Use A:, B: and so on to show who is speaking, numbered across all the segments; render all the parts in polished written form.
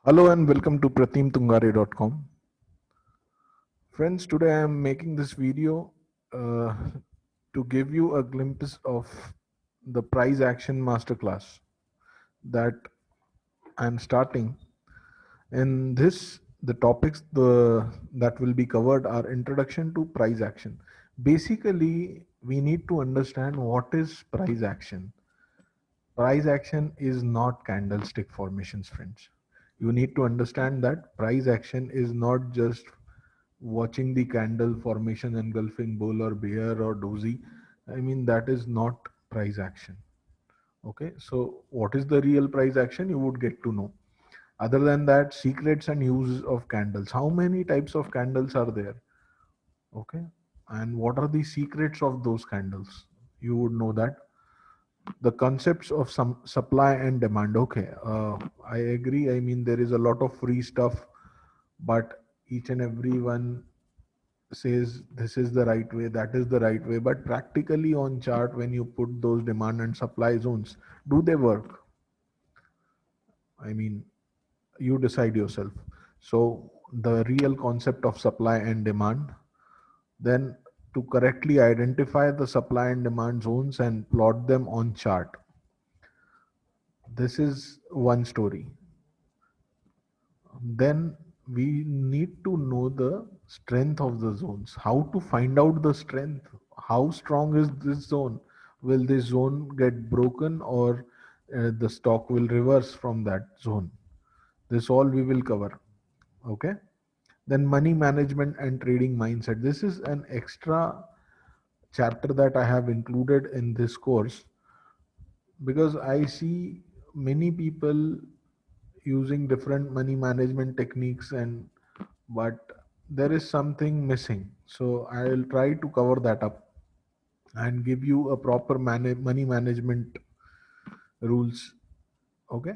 A: Hello and welcome to pratimtungare.com. Friends, today I am making this video uh, to give you a glimpse of the price action masterclass that I'm starting. In this, the topics that will be covered are introduction to price action. Basically, we need to understand what is price action. Price action is not candlestick formations, friends. You need to understand that price action is not just watching the candle formation engulfing bull or bear or dozy. I mean, that is not price action. Okay, so what is the real price action? You would get to know. Other than that, secrets and uses of candles. How many types of candles are there? Okay, and what are the secrets of those candles? You would know that. The concepts of some supply and demand. Okay, I agree. I mean, there is a lot of free stuff, but each and every one says this is the right way, that is the right way, but practically on chart, when you put those demand and supply zones, do they work? I mean, you decide yourself. So the real concept of supply and demand, then to correctly identify the supply and demand zones and plot them on chart, this is one story. Then we need to know the strength of the zones. How to find out the strength? How strong is this zone? Will this zone get broken, or the stock will reverse from that zone? This all we will cover. Okay. Then money management and trading mindset. This is an extra chapter that I have included in this course because I see many people using different money management techniques, and but there is something missing, so I'll try to cover that up and give you a proper money management rules. Okay,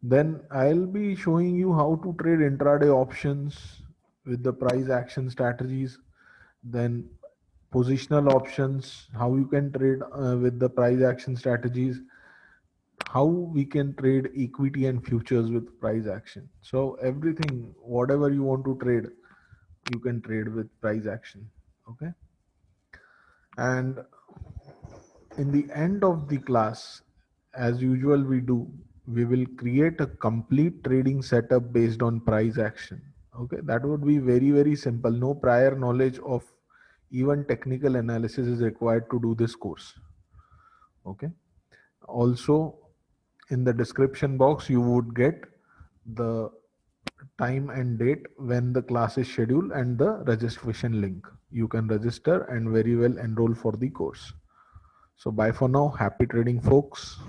A: then I'll be showing you how to trade intraday options with the price action strategies, then positional options, how you can trade with the price action strategies, how we can trade equity and futures with price action. So everything, whatever you want to trade, you can trade with price action. Okay, and in the end of the class, as usual we will create a complete trading setup based on price action. Okay, that would be very very simple. No prior knowledge of even technical analysis is required to do this course. Okay, also in the description box you would get the time and date when the class is scheduled and the registration link. You can register and very well enroll for the course. So bye for now. Happy trading, folks.